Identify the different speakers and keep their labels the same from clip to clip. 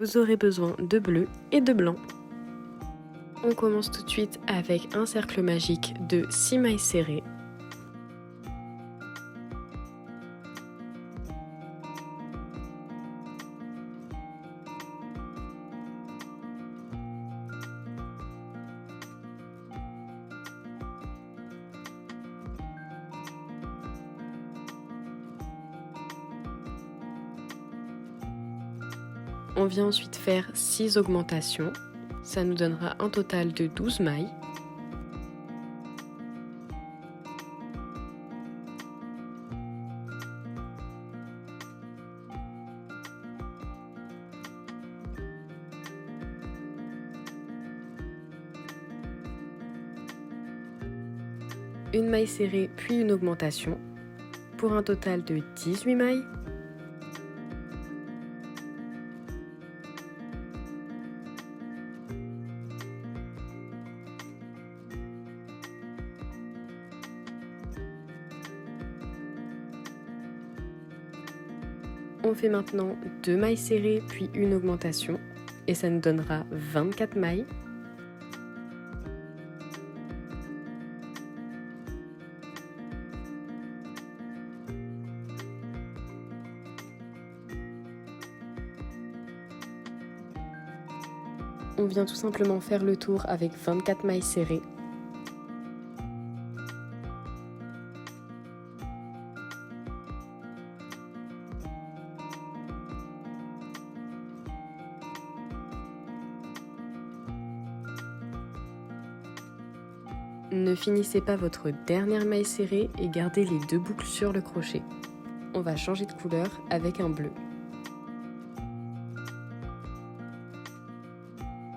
Speaker 1: Vous aurez besoin de bleu et de blanc. On commence tout de suite avec un cercle magique de 6 mailles serrées. On vient ensuite faire 6 augmentations, ça nous donnera un total de 12 mailles. Une maille serrée puis une augmentation pour un total de 18 mailles. On fait maintenant 2 mailles serrées puis une augmentation et ça nous donnera 24 mailles. On vient tout simplement faire le tour avec 24 mailles serrées. Ne finissez pas votre dernière maille serrée et gardez les 2 boucles sur le crochet. On va changer de couleur avec un bleu.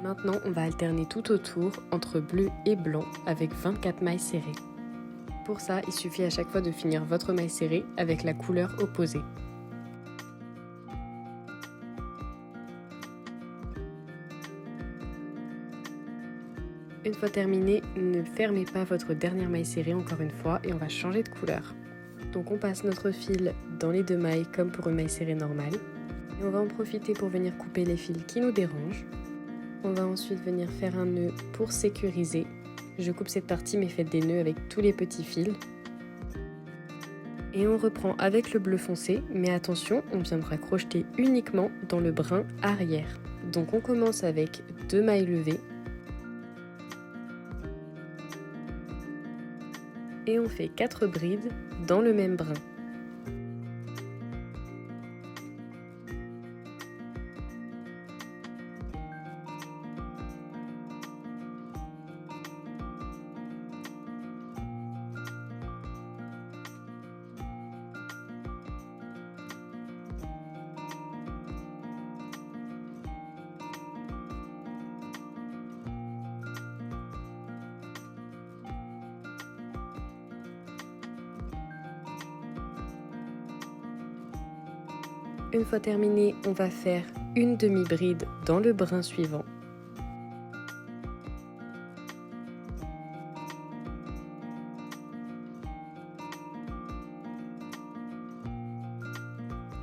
Speaker 1: Maintenant, on va alterner tout autour entre bleu et blanc avec 24 mailles serrées. Pour ça, il suffit à chaque fois de finir votre maille serrée avec la couleur opposée. Une fois terminé, ne fermez pas votre dernière maille serrée encore une fois et on va changer de couleur. Donc on passe notre fil dans les 2 mailles comme pour une maille serrée normale. Et on va en profiter pour venir couper les fils qui nous dérangent. On va ensuite venir faire un nœud pour sécuriser. Je coupe cette partie mais faites des nœuds avec tous les petits fils. Et on reprend avec le bleu foncé, mais attention, on viendra crocheter uniquement dans le brin arrière. Donc on commence avec 2 mailles levées. Et on fait 4 brides dans le même brin. Une fois terminé, on va faire une demi-bride dans le brin suivant.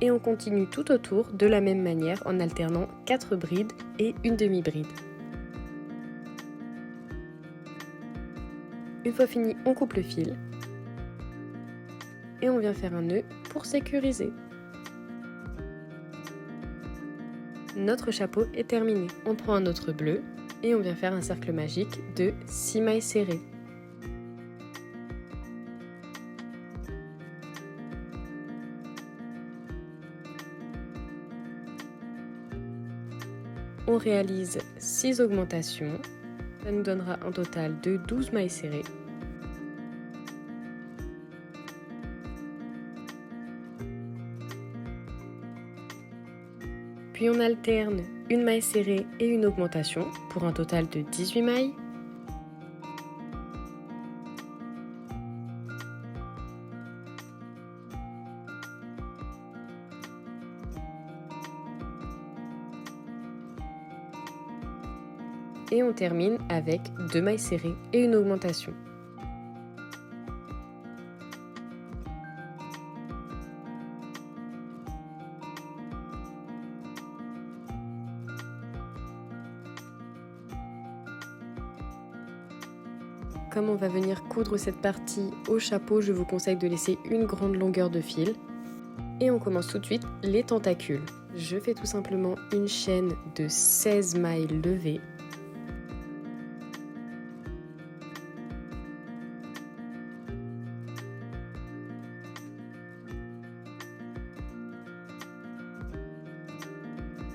Speaker 1: Et on continue tout autour de la même manière en alternant 4 brides et une demi-bride. Une fois fini, on coupe le fil et on vient faire un nœud pour sécuriser. Notre chapeau est terminé. On prend un autre bleu et on vient faire un cercle magique de 6 mailles serrées. On réalise 6 augmentations. Ça nous donnera un total de 12 mailles serrées. Puis on alterne une maille serrée et une augmentation pour un total de 18 mailles. Et on termine avec 2 mailles serrées et une augmentation. Comme on va venir coudre cette partie au chapeau, je vous conseille de laisser une grande longueur de fil. Et on commence tout de suite les tentacules. Je fais tout simplement une chaîne de 16 mailles levées.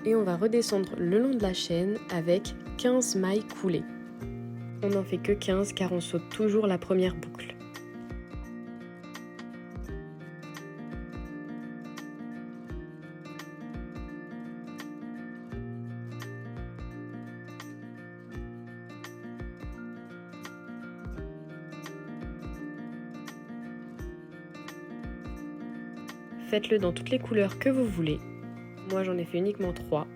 Speaker 1: Et on va redescendre le long de la chaîne avec 15 mailles coulées. On n'en fait que 15 car on saute toujours la première boucle. Faites-le dans toutes les couleurs que vous voulez. Moi j'en ai fait uniquement 3.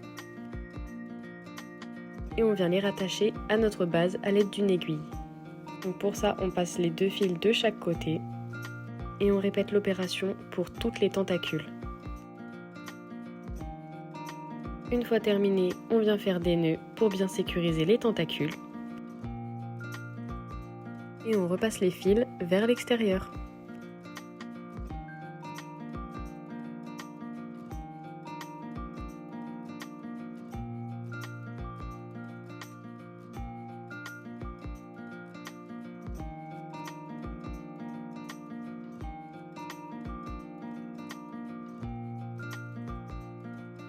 Speaker 1: Et on vient les rattacher à notre base à l'aide d'une aiguille. Donc pour ça on passe les 2 fils de chaque côté et on répète l'opération pour toutes les tentacules. Une fois terminé, on vient faire des nœuds pour bien sécuriser les tentacules. Et on repasse les fils vers l'extérieur.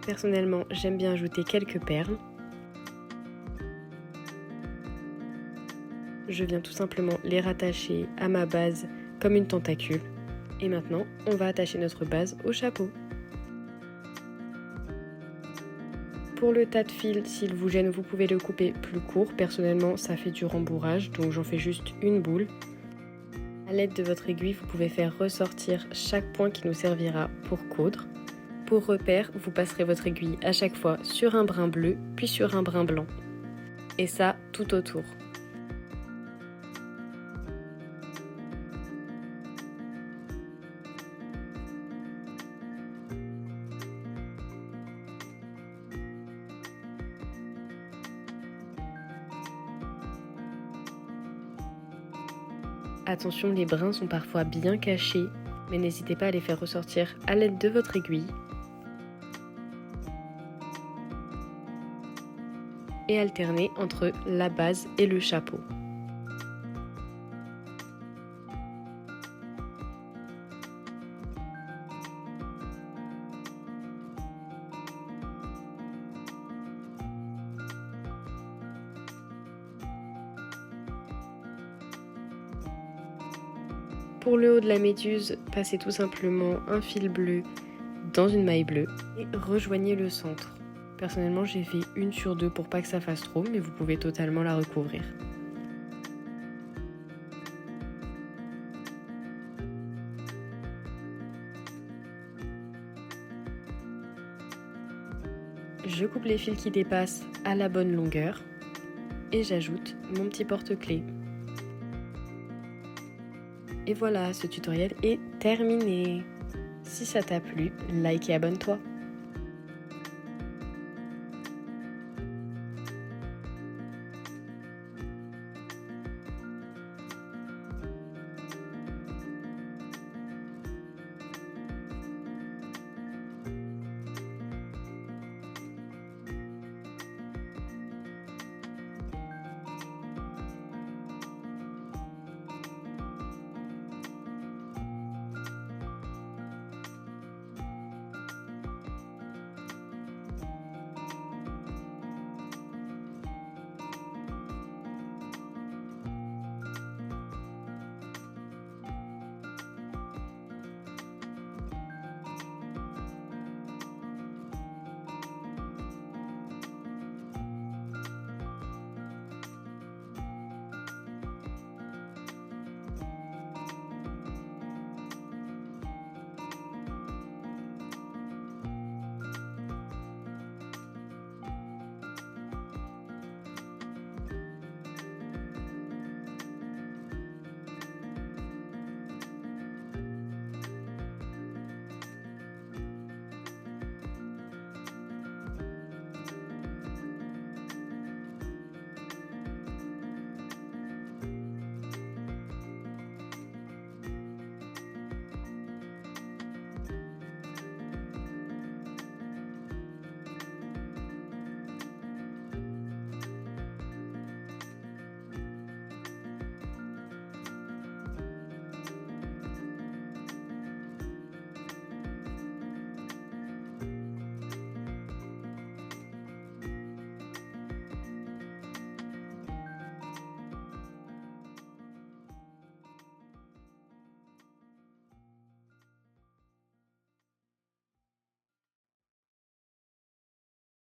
Speaker 1: Personnellement, j'aime bien ajouter quelques perles. Je viens tout simplement les rattacher à ma base comme une tentacule. Et maintenant, on va attacher notre base au chapeau. Pour le tas de fil, s'il vous gêne, vous pouvez le couper plus court. Personnellement, ça fait du rembourrage, donc j'en fais juste une boule. À l'aide de votre aiguille, vous pouvez faire ressortir chaque point qui nous servira pour coudre. Pour repère, vous passerez votre aiguille à chaque fois sur un brin bleu, puis sur un brin blanc. Et ça, tout autour. Attention, les brins sont parfois bien cachés, mais n'hésitez pas à les faire ressortir à l'aide de votre aiguille. Et alterner entre la base et le chapeau. Pour le haut de la méduse, passez tout simplement un fil bleu dans une maille bleue et rejoignez le centre. Personnellement, j'ai fait 1 sur 2 pour pas que ça fasse trop, mais vous pouvez totalement la recouvrir. Je coupe les fils qui dépassent à la bonne longueur et j'ajoute mon petit porte-clés. Et voilà, ce tutoriel est terminé. Si ça t'a plu, like et abonne-toi.